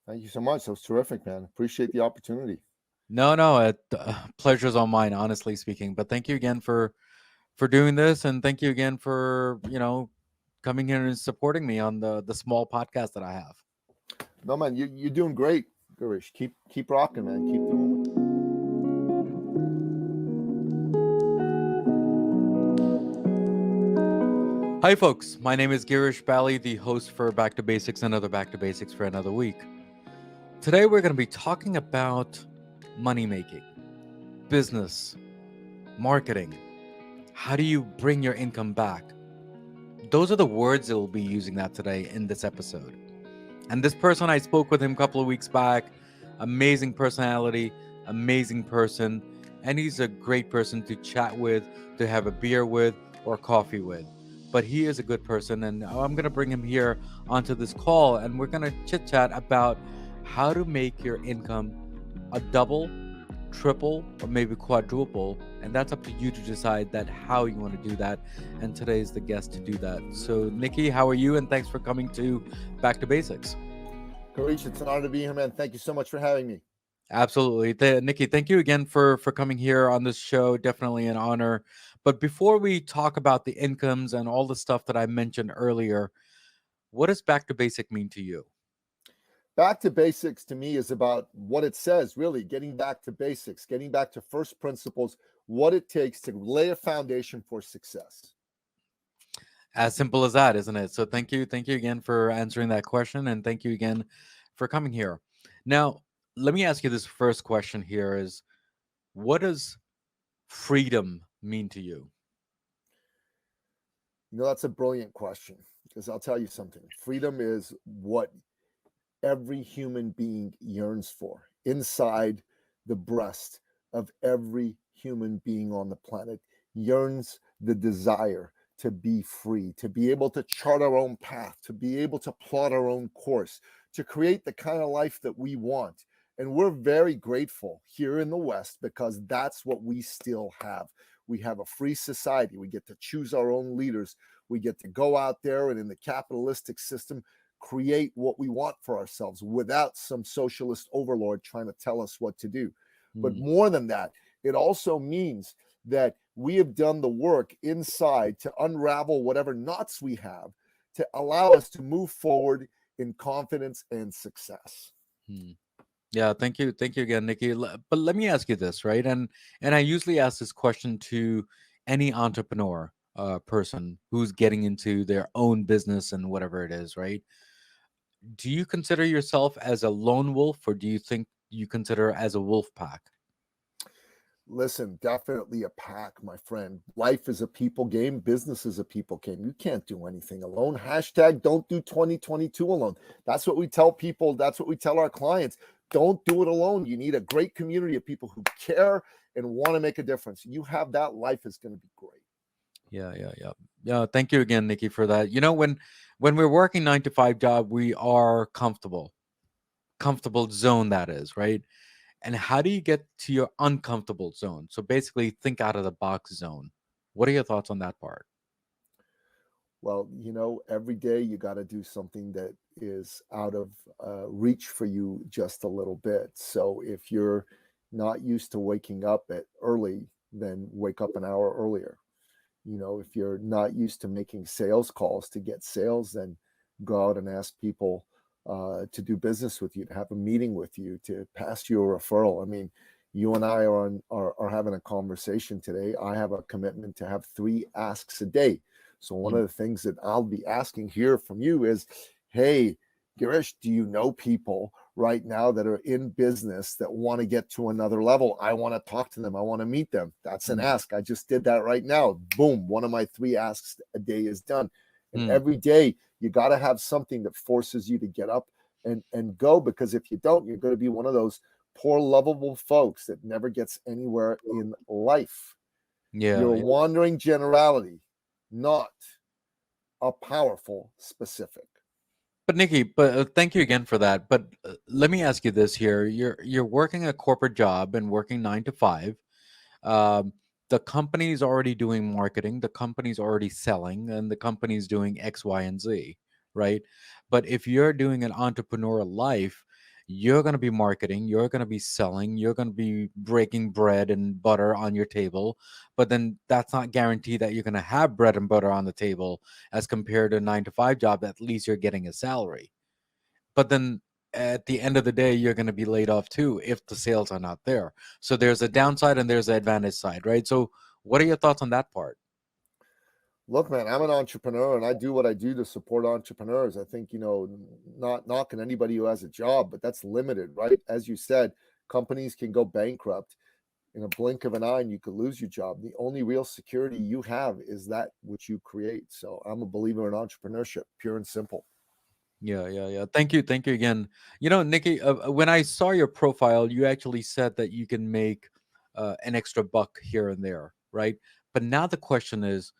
Thank you so much. That was terrific, man. Appreciate the opportunity. No, pleasure's all mine, honestly speaking. But thank you again for doing this, and thank you again for coming here and supporting me on the small podcast that I have. No, man, you're doing great, Garish. Keep rocking, man. Keep doing. Hi, folks. My name is Girish Bali, the host for Back to Basics, another Back to Basics for another week. Today, we're going to be talking about money making, business, marketing. How do you bring your income back? Those are the words that we'll be using that today in this episode. And this person, I spoke with him a couple of weeks back. Amazing personality, amazing person. And he's a great person to chat with, to have a beer with, or coffee with. But he is a good person, and I'm going to bring him here onto this call, and we're going to chit chat about how to make your income a double, triple, or maybe quadruple. And that's up to you to decide that how you want to do that. And today is the guest to do that. So, Nikki, how are you? And thanks for coming to Back to Basics. Garish, it's an honor to be here, man. Thank you so much for having me. Absolutely. Nikki, thank you again for coming here on this show. Definitely an honor. But before we talk about the incomes and all the stuff that I mentioned earlier, what does Back to Basic mean to you? Back to basics to me is about what it says, really, getting back to basics, getting back to first principles, what it takes to lay a foundation for success. As simple as that, isn't it? So thank you again for answering that question, and thank you again for coming here. Now, let me ask you this first question here is what does freedom mean to you? That's a brilliant question because I'll tell you something. Freedom is what every human being yearns for inside the breast of every human being on the planet yearns the desire to be free, to be able to chart our own path, to be able to plot our own course, to create the kind of life that we want. And we're very grateful here in the West because that's what we still have. We have a free society. We get to choose our own leaders. We get to go out there and in the capitalistic system create what we want for ourselves without some socialist overlord trying to tell us what to do. But more than that, it also means that we have done the work inside to unravel whatever knots we have to allow us to move forward in confidence and success. Yeah, thank you again, Nikki. But let me ask you this, right? And I usually ask this question to any entrepreneur person who's getting into their own business and whatever it is, right? Do you consider yourself as a lone wolf, or do you think you consider as a wolf pack? Listen, definitely a pack, my friend. Life is a people game. Business is a people game. You can't do anything alone. Hashtag don't do 2022 alone. That's what we tell people. That's what we tell our clients. Don't do it alone. You need a great community of people who care and want to make a difference. You have that, life is going to be great. Yeah. Thank you again, Nikki, for that. When we're working 9 to 5 job, we are comfortable zone, that is, right? And how do you get to your uncomfortable zone? So basically, think out of the box zone. What are your thoughts on that part? Well, every day you got to do something that is out of reach for you just a little bit. So if you're not used to waking up at early, then wake up an hour earlier. If you're not used to making sales calls to get sales, then go out and ask people to do business with you, to have a meeting with you, to pass you a referral. I mean, you and I are having a conversation today. I have a commitment to have 3 asks a day. So one of the things that I'll be asking here from you is, hey, Girish, do you know people right now that are in business that want to get to another level? I want to talk to them. I want to meet them. That's an ask. I just did that right now. Boom. One of my 3 asks a day is done. And every day you got to have something that forces you to get up and go, because if you don't, you're going to be one of those poor, lovable folks that never gets anywhere in life. You're a wandering generality, not a powerful specific. But Nikki, thank you again for that. But let me ask you this here: you're working a corporate job and working 9 to 5. Um, the company's already doing marketing, the company's already selling, and the company's doing X, Y, and Z, right? But if you're doing an entrepreneurial life, you're going to be marketing, you're going to be selling, you're going to be breaking bread and butter on your table. But then that's not guaranteed that you're going to have bread and butter on the table as compared to a 9 to 5 job. At least you're getting a salary. But then at the end of the day, you're going to be laid off too if the sales are not there. So there's a downside and there's an advantage side, right? So what are your thoughts on that part? Look, man, I'm an entrepreneur and I do what I do to support entrepreneurs. I think, not knocking anybody who has a job, but that's limited, right? As you said, companies can go bankrupt in a blink of an eye and you could lose your job. The only real security you have is that which you create. So I'm a believer in entrepreneurship, pure and simple. Yeah. Thank you again. Nikki, when I saw your profile, you actually said that you can make an extra buck here and there, right? But now the question is,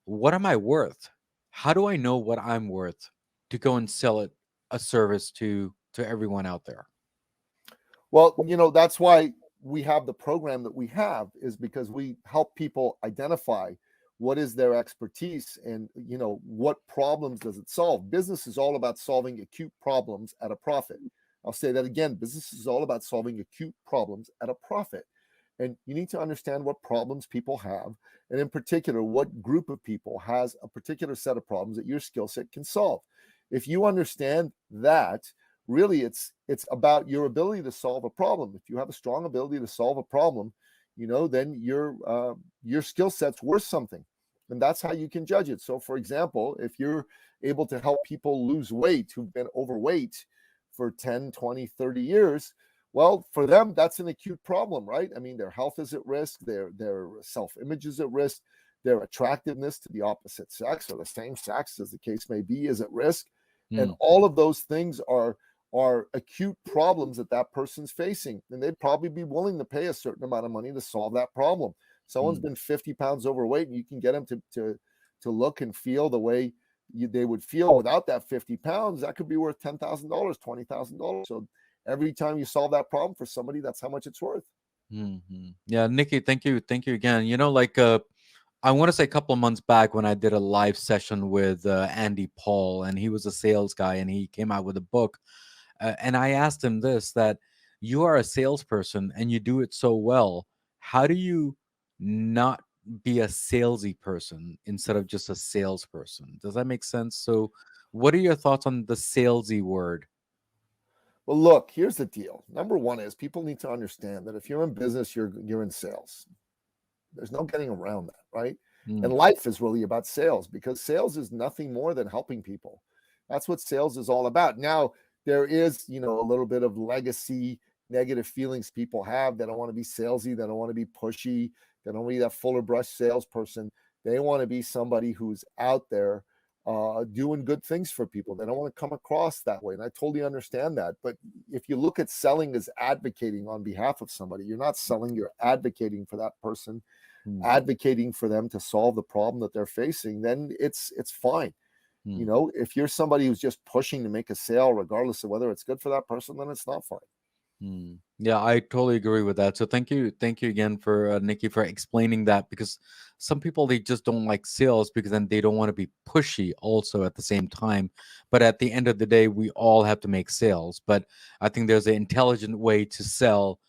what am I worth? How do I know what I'm worth to go and sell it a service to everyone out there? Well, that's why we have the program that we have, is because we help people identify what is their expertise and, what problems does it solve. Business is all about solving acute problems at a profit. I'll say that again. Business is all about solving acute problems at a profit. And you need to understand what problems people have, and in particular, what group of people has a particular set of problems that your skill set can solve. If you understand that, really it's about your ability to solve a problem. If you have a strong ability to solve a problem, then your skill set's worth something, and that's how you can judge it. So for example, if you're able to help people lose weight who've been overweight for 10, 20, 30 years, well, for them, that's an acute problem, right? I mean, their health is at risk, their self-image is at risk, their attractiveness to the opposite sex or the same sex, as the case may be, is at risk. And Mm, all of those things are acute problems that person's facing, and they'd probably be willing to pay a certain amount of money to solve that problem. Someone's mm, been 50 pounds overweight, and you can get them to look and feel the way they would feel without that 50 pounds. That could be worth $10,000, $20,000. So every time you solve that problem for somebody, that's how much it's worth. Yeah, Nikki, thank you again. I want to say a couple of months back when I did a live session with Andy Paul, and he was a sales guy, and he came out with a book. And I asked him this: that you are a salesperson and you do it so well. How do you not be a salesy person instead of just a salesperson? Does that make sense? So, what are your thoughts on the salesy word? Well, look, here's the deal. Number one is people need to understand that if you're in business, you're in sales. There's no getting around that, right? And Mm, life is really about sales, because sales is nothing more than helping people. That's what sales is all about. Now, there is, a little bit of legacy negative feelings people have. They don't want to be salesy. They don't want to be pushy. They don't want to be that fuller brush salesperson. They want to be somebody who's out there doing good things for people. They don't want to come across that way. And I totally understand that. But if you look at selling as advocating on behalf of somebody, you're not selling, you're advocating for that person, mm, advocating for them to solve the problem that they're facing, then it's fine. mm. If you're somebody who's just pushing to make a sale, regardless of whether it's good for that person, then it's not fine. Yeah, I totally agree with that. So thank you again for Nikki for explaining that, because some people they just don't like sales because then they don't want to be pushy also at the same time. But at the end of the day, we all have to make sales. But I think there's an intelligent way to sell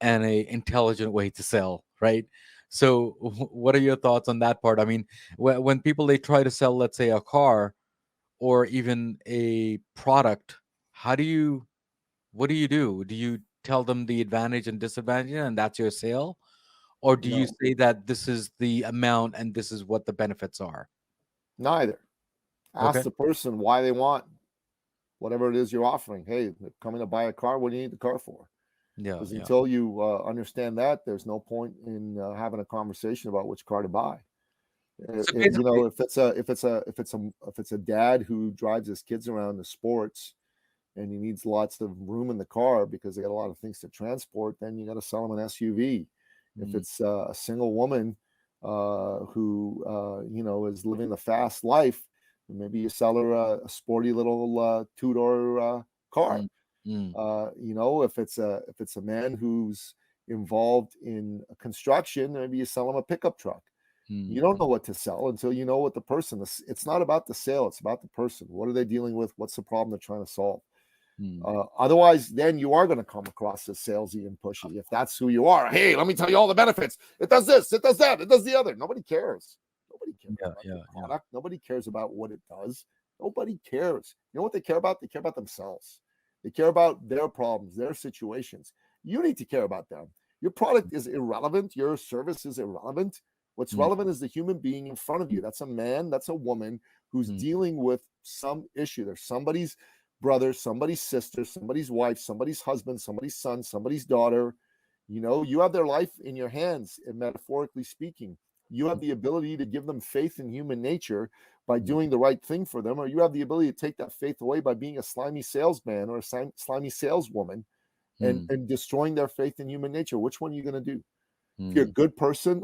and a intelligent way to sell, right? So what are your thoughts on that part? I mean, when people they try to sell, let's say a car or even a product, how do you what do you do? Do you tell them the advantage and disadvantage and that's your sale? Or do you No, say that this is the amount and this is what the benefits are? neither. Ask Okay. the person why they want whatever it is you're offering. Hey, coming to buy a car, what do you need the car for? Yeah, Because yeah. until you understand that, there's no point in having a conversation about which car to buy. So basically, If it's a dad who drives his kids around to sports and he needs lots of room in the car because they got a lot of things to transport, then you got to sell them an SUV. If mm, it's a single woman who is living the fast life, maybe you sell her a sporty little two-door car. mm, mm, If it's a man who's involved in construction, maybe you sell him a pickup truck. You don't mm, know what to sell until you know what the person is. It's not about the sale, it's about the person. What are they dealing with? What's the problem they're trying to solve? Otherwise, then you are going to come across as salesy and pushy. If that's who you are, hey, let me tell you all the benefits. It does this, it does that, it does the other. Nobody cares. Nobody cares about the product. Nobody cares about what it does. Nobody cares. You know what they care about? They care about themselves. They care about their problems, their situations. You need to care about them. Your product is irrelevant. Your service is irrelevant. What's relevant is the human being in front of you. That's a man, that's a woman who's dealing with some issue. There's somebody's brother, somebody's sister, somebody's wife, somebody's husband, somebody's son, somebody's daughter. You know, you have their life in your hands, and metaphorically speaking. You have the ability to give them faith in human nature by doing the right thing for them, or you have the ability to take that faith away by being a slimy salesman or a slimy saleswoman and destroying their faith in human nature. Which one are you going to do? If you're a good person,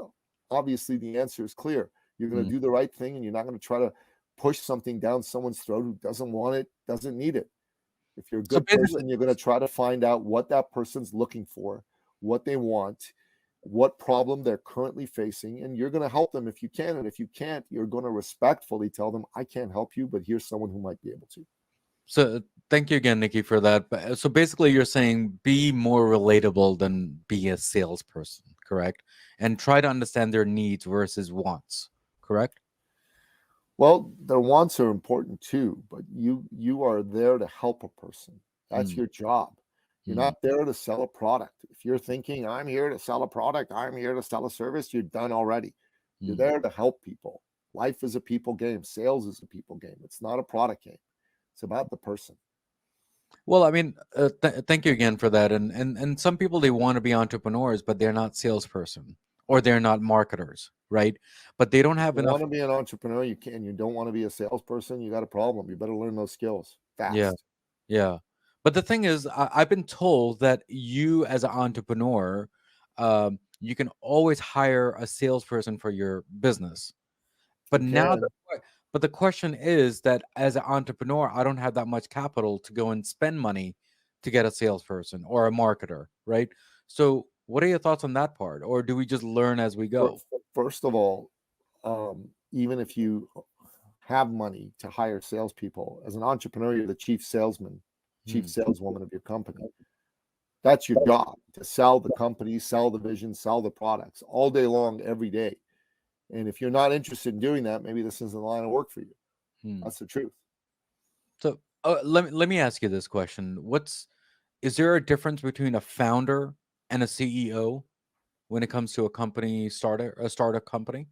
obviously the answer is clear. You're going to do the right thing, and you're not going to try to push something down someone's throat who doesn't want it, doesn't need it. If you're a good person, you're going to try to find out what that person's looking for, what they want, what problem they're currently facing, and you're going to help them if you can. And if you can't, you're going to respectfully tell them, I can't help you, but here's someone who might be able to. So thank you again, Nikki, for that. So basically you're saying be more relatable than be a salesperson, correct? And try to understand their needs versus wants, correct? Well, their wants are important too, but you are there to help a person. That's your job. You're not there to sell a product. If you're thinking, I'm here to sell a product, I'm here to sell a service, you're done already. You're there to help people. Life is a people game. Sales is a people game. It's not a product game. It's about the person. Well, I mean, thank you again for that. And some people, they want to be entrepreneurs, but they're not salesperson or they're not marketers, right? But they don't have If you enough. want to be an entrepreneur, you can. You don't want to be a salesperson, you got a problem. You better learn those skills fast. Yeah, yeah. But the thing is, I've been told that you, as an entrepreneur, you can always hire a salesperson for your business. But You now, can. but the question is that as an entrepreneur, I don't have that much capital to go and spend money to get a salesperson or a marketer, right? So, what are your thoughts on that part, or do we just learn as we go? First of all, even if you have money to hire salespeople, as an entrepreneur, you're the chief salesman, chief saleswoman of your company. That's your job, to sell the company, sell the vision, sell the products all day long, every day. And if you're not interested in doing that, maybe this isn't the line of work for you. That's the truth. So, let me ask you this question: is there a difference between a founder and a CEO when it comes to a startup company?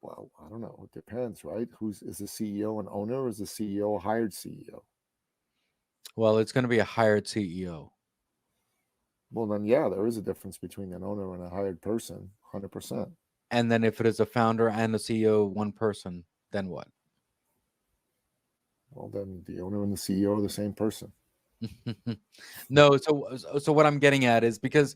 Well, I don't know. It depends, right? Is the CEO an owner, or is the CEO a hired CEO? Well, it's going to be a hired CEO. Well, then, yeah, there is a difference between an owner and a hired person, 100%. And then if it is a founder and a CEO, one person, then what? Well, then the owner and the CEO are the same person. No, so what I'm getting at is because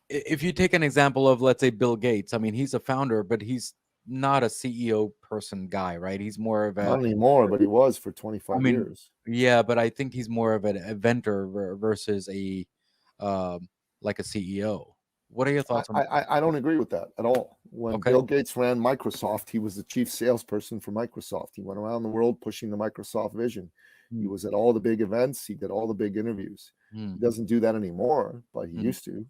if you take an example of, let's say, Bill Gates, I mean, he's a founder, but he's not a CEO person guy, right? He's more of Not a, anymore, but he was for I 25 mean, years. yeah, but I think he's more of an inventor versus a like a CEO. What are your thoughts on? I don't agree with that at all. When Okay. Bill Gates ran Microsoft, he was the chief salesperson for Microsoft. He went around the world pushing the Microsoft vision. He was at all the big events. He did all the big interviews. He doesn't do that anymore, but he used to.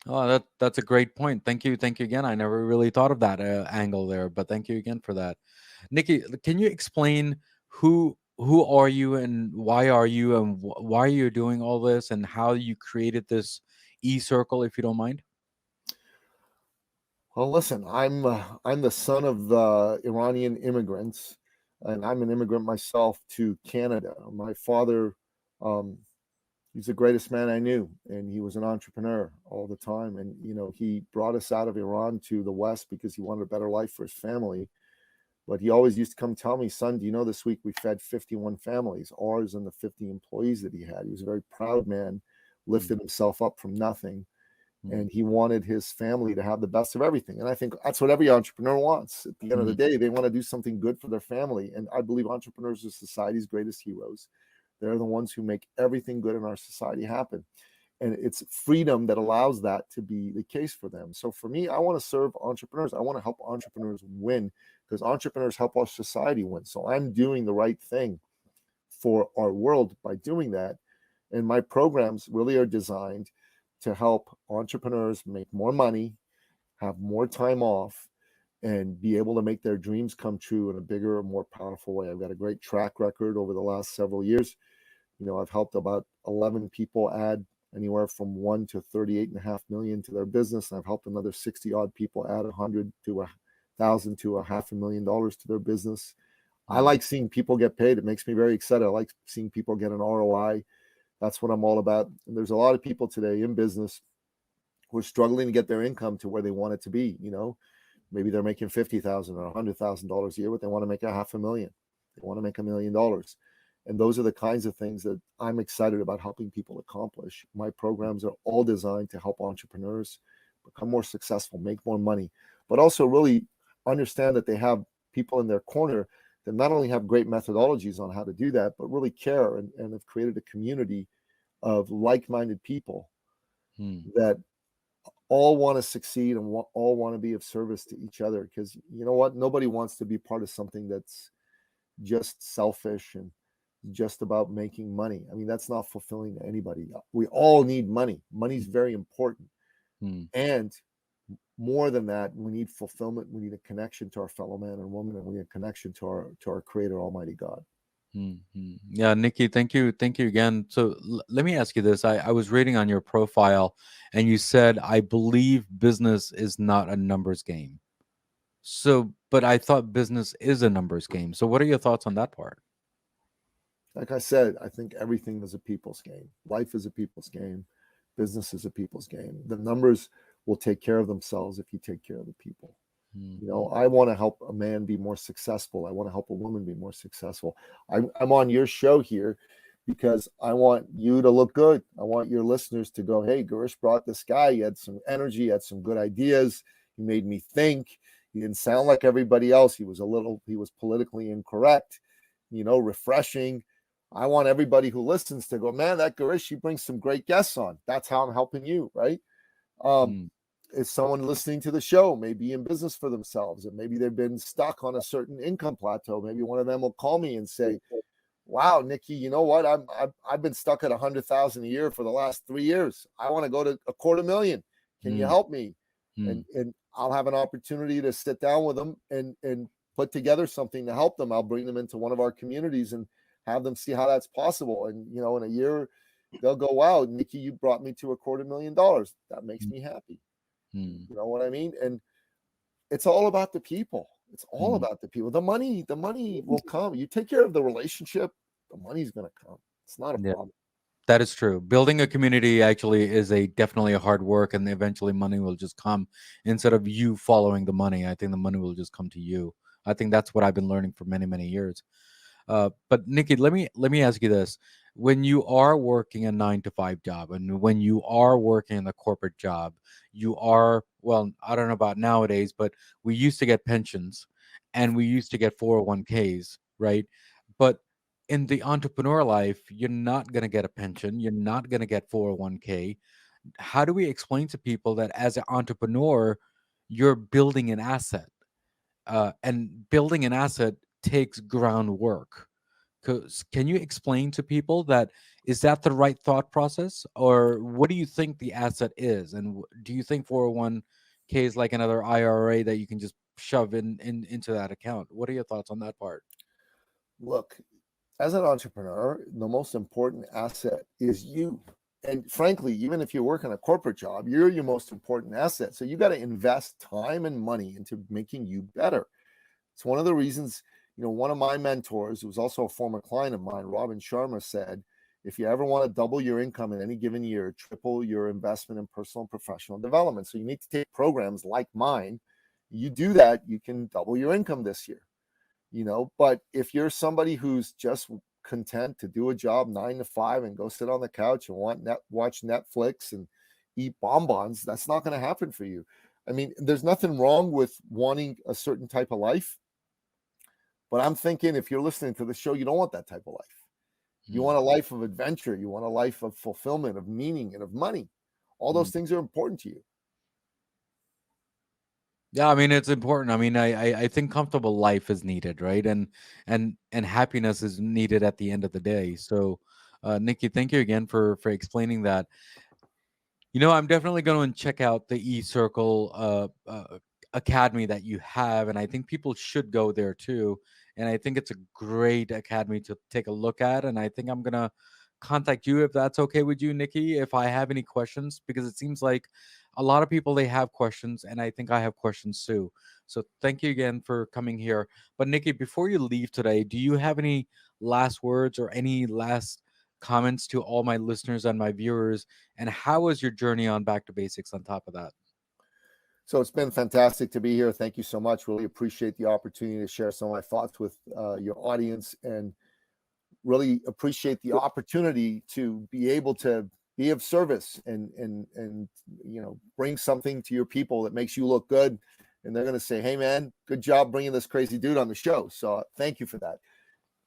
Oh, that's a great point. Thank you again. I never really thought of that angle there, but thank you again for that. Nikki, can you explain who are you and why are you and why you're doing all this and how you created this e-circle, if you don't mind? Well, listen, I'm the son of Iranian immigrants, and I'm an immigrant myself to Canada. My father, he's the greatest man I knew, and he was an entrepreneur all the time. And he brought us out of Iran to the West because he wanted a better life for his family. But he always used to come tell me, son, do you know this week we fed 51 families, ours and the 50 employees that he had. He was a very proud man, lifted himself up from nothing. And he wanted his family to have the best of everything. And I think that's what every entrepreneur wants. At the end of the day, they want to do something good for their family. And I believe entrepreneurs are society's greatest heroes. They're the ones who make everything good in our society happen. And it's freedom that allows that to be the case for them. So for me, I want to serve entrepreneurs. I want to help entrepreneurs win because entrepreneurs help our society win. So I'm doing the right thing. for our world by doing that. And my programs really are designed to help entrepreneurs make more money, have more time off, and be able to make their dreams come true in a bigger, more powerful way. I've got a great track record over the last several years. I've helped about 11 people add anywhere from 1 to 38.5 million to their business. And I've helped another 60 odd people add 100 to 1,000 to $500,000 to their business. I like seeing people get paid. It makes me very excited. I like seeing people get an ROI. That's what I'm all about. And there's a lot of people today in business who are struggling to get their income to where they want it to be. Maybe they're making $50,000 or $100,000 a year, but they want to make $500,000. They want to make $1 million. And those are the kinds of things that I'm excited about helping people accomplish. My programs are all designed to help entrepreneurs become more successful, make more money, but also really understand that they have people in their corner that not only have great methodologies on how to do that, but really care and have created a community of like-minded people that all want to succeed and all want to be of service to each other. Because you know what? Nobody wants to be part of something that's just selfish and just about making money. I mean, that's not fulfilling to anybody. We all need money. Money's very important. And more than that, we need fulfillment. We need a connection to our fellow man and woman, and we need a connection to our Creator, Almighty God. Yeah, Nikki, thank you again. So let me ask you this. I was reading on your profile, and you said, I believe business is not a numbers game. So, but I thought business is a numbers game. So what are your thoughts on that part? Like I said, I think everything is a people's game. Life is a people's game. Business is a people's game. The numbers will take care of themselves if you take care of the people. I want to help a man be more successful. I want to help a woman be more successful. I'm on your show here because I want you to look good. I want your listeners to go, hey, Girish brought this guy. He had some energy, he had some good ideas. He made me think. He didn't sound like everybody else. He was politically incorrect, refreshing. I want everybody who listens to go, man, that Girish, he brings some great guests on. That's how I'm helping you, right? If someone listening to the show may be in business for themselves, and maybe they've been stuck on a certain income plateau, maybe one of them will call me and say, wow, Nikki, you know what? I've been stuck at 100,000 a year for the last 3 years. I want to go to $250,000. Can you help me? And I'll have an opportunity to sit down with them and put together something to help them. I'll bring them into one of our communities and have them see how that's possible. And, in a year, they'll go, wow, Nikki, you brought me to $250,000. That makes me happy. You know what I mean? And it's all about the people. It's all about the people. The money will come. You take care of the relationship, the money's going to come. It's not a problem. That is true. Building a community actually is definitely a hard work, and eventually money will just come instead of you following the money. I think the money will just come to you. I think that's what I've been learning for many, many years. But Nikki, let me ask you this: when you are working a 9 to 5 job, and when you are working in a corporate job, you are, well, I don't know about nowadays, but we used to get pensions, and we used to get 401ks, right? But in the entrepreneur life, you're not going to get a pension. You're not going to get 401k. How do we explain to people that as an entrepreneur, you're building an asset, and building an asset takes groundwork? Can you explain to people that is that the right thought process, or what do you think the asset is, and do you think 401k is like another IRA that you can just shove into that account? What are your thoughts on that part? Look, as an entrepreneur, the most important asset is you. And frankly, even if you work in a corporate job, you're your most important asset. So you got to invest time and money into making you better. It's one of the reasons, one of my mentors, who was also a former client of mine, Robin Sharma, said, if you ever want to double your income in any given year, triple your investment in personal and professional development. So you need to take programs like mine. You do that, you can double your income this year. But if you're somebody who's just content to do a job 9 to 5 and go sit on the couch and watch Netflix and eat bonbons, that's not going to happen for you. I mean, there's nothing wrong with wanting a certain type of life, but I'm thinking if you're listening to the show, you don't want that type of life. You want a life of adventure. You want a life of fulfillment, of meaning, and of money. All those things are important to you. Yeah, I mean it's important. I mean, I think comfortable life is needed, right? And happiness is needed at the end of the day. So, Nikki, thank you again for explaining that. I'm definitely going to check out the eCircle academy that you have, and I think people should go there too. And I think it's a great academy to take a look at. And I think I'm gonna contact you if that's okay with you, Nikki, if I have any questions, because it seems like a lot of people they have questions, and I think I have questions too. So thank you again for coming here. But Nikki, before you leave today, do you have any last words or any last comments to all my listeners and my viewers? And how was your journey on Back to Basics on top of that? So it's been fantastic to be here. Thank you so much. Really appreciate the opportunity to share some of my thoughts with your audience, and really appreciate the opportunity to be able to be of service and bring something to your people that makes you look good, and they're going to say, hey man, good job bringing this crazy dude on the show. So thank you for that.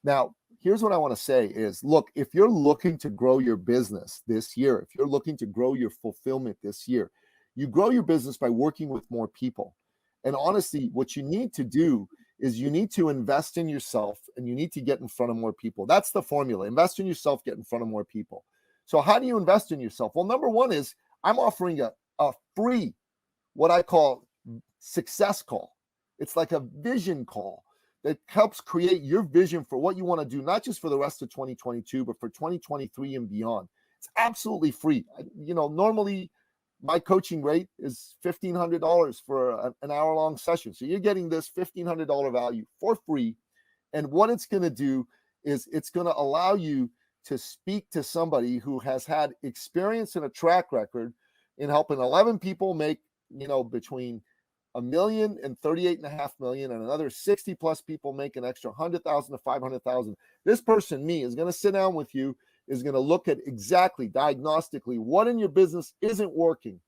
Now, here's what I want to say is, look, if you're looking to grow your business this year, if you're looking to grow your fulfillment this year, you grow your business by working with more people. And honestly, what you need to do is you need to invest in yourself, and you need to get in front of more people. That's the formula. Invest in yourself, get in front of more people. So how do you invest in yourself? Well, number one is I'm offering a free, what I call success call. It's like a vision call that helps create your vision for what you want to do, not just for the rest of 2022, but for 2023 and beyond. It's absolutely free. Normally my coaching rate is $1,500 for an hour-long session. So you're getting this $1,500 value for free. And what it's going to do is it's going to allow you to speak to somebody who has had experience and a track record in helping 11 people make, between $1 million and $38.5 million, and another 60 plus people make an extra 100,000 to 500,000. This person, me, is going to sit down with you, is going to look at exactly diagnostically what in your business isn't working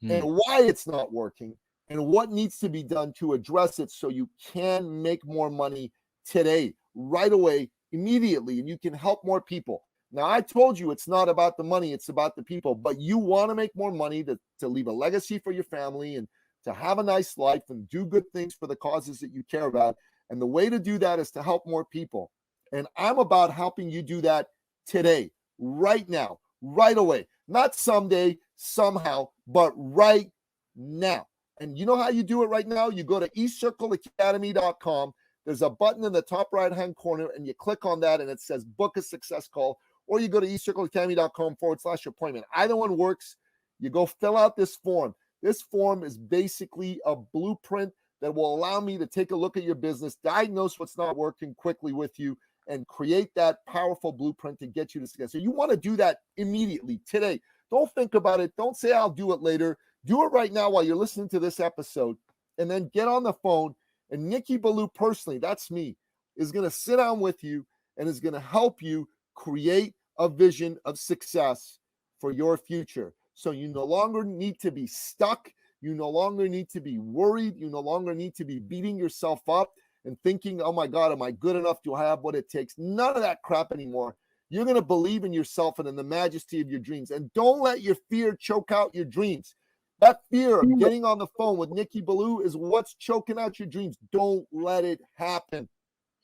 and why it's not working, and what needs to be done to address it so you can make more money today, right away, immediately, and you can help more people. Now, I told you it's not about the money, it's about the people, but you want to make more money to leave a legacy for your family and to have a nice life and do good things for the causes that you care about. And the way to do that is to help more people. And I'm about helping you do that today, right now, right away, not someday, somehow, but right now. And you know how you do it right now? You go to ecircleacademy.com. There's a button in the top right-hand corner, and you click on that, and it says book a success call, or you go to ecircleacademy.com/appointment. Either one works. You go fill out this form. This form is basically a blueprint that will allow me to take a look at your business, diagnose what's not working quickly with you, and create that powerful blueprint to get you to success. So you want to do that immediately, today. Don't think about it. Don't say I'll do it later. Do it right now while you're listening to this episode, and then get on the phone. And Nicky Billou personally, that's me, is going to sit down with you and is going to help you create a vision of success for your future. So you no longer need to be stuck. You no longer need to be worried. You no longer need to be beating yourself up and thinking, oh my God, am I good enough? Do I have what it takes? None of that crap anymore. You're going to believe in yourself and in the majesty of your dreams. And don't let your fear choke out your dreams. That fear of getting on the phone with Nicky Billou is what's choking out your dreams. Don't let it happen.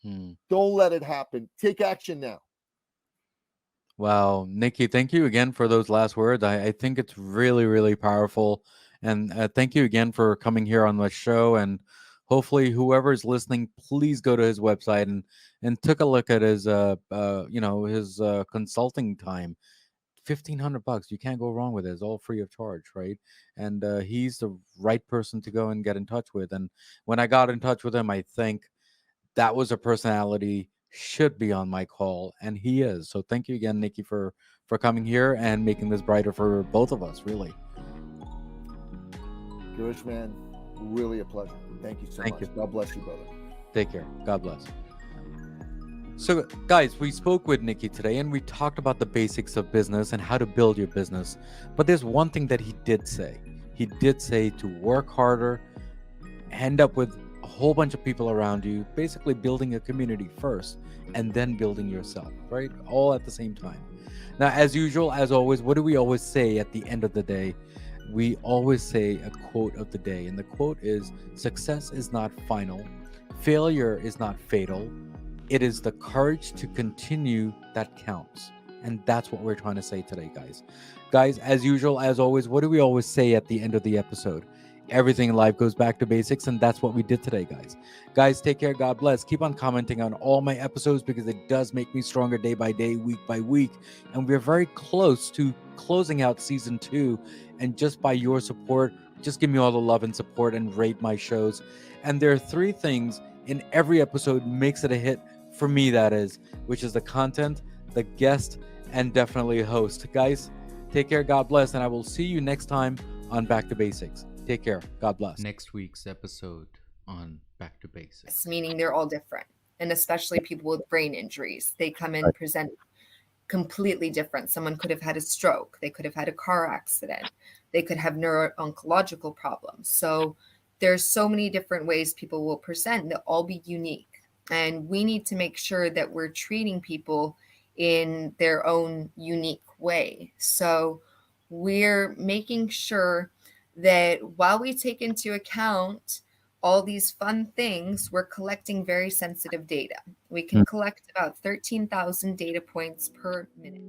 Don't let it happen. Take action now. Wow, Nikki, thank you again for those last words. I think it's really, really powerful. And thank you again for coming here on the show. And hopefully, whoever is listening, please go to his website and took a look at his his consulting time. $1,500. You can't go wrong with it. It's all free of charge, right? And he's the right person to go and get in touch with. And when I got in touch with him, I think that was a personality should be on my call, and he is. So thank you again, Nikki, for coming here and making this brighter for both of us. Really, Girish, man, really a pleasure. Thank you so much. You. God bless you, brother. Take care. God bless. So, guys, we spoke with Nikki today, and we talked about the basics of business and how to build your business. But there's one thing that he did say. He did say to work harder, end up with a whole bunch of people around you, basically building a community first and then building yourself, right? All at the same time. Now, as usual, as always, what do we always say at the end of the day? we always say a quote of the day. And the quote is, success is not final, failure is not fatal. It is the courage to continue that counts. And that's what we're trying to say today, guys. Guys, as usual, as always, what do we always say at the end of the episode? Everything in life goes back to basics, and that's what we did today, guys. Guys, take care. God bless. Keep on commenting on all my episodes because it does make me stronger day by day, week by week. And we're very close to closing out season 2. And just by your support, just give me all the love and support and rate my shows. And there are 3 things in every episode makes it a hit for me, that is, which is the content, the guest, and definitely a host. Guys, take care. God bless. And I will see you next time on Back to Basics. Take care. God bless. Next week's episode on Back to Basics. Meaning they're all different. And especially people with brain injuries. They come in, present completely different. Someone could have had a stroke. They could have had a car accident. They could have neuro-oncological problems. So there's so many different ways people will present. They'll all be unique. And we need to make sure that we're treating people in their own unique way. So we're making sure that while we take into account all these fun things, we're collecting very sensitive data. We can collect about 13,000 data points per minute.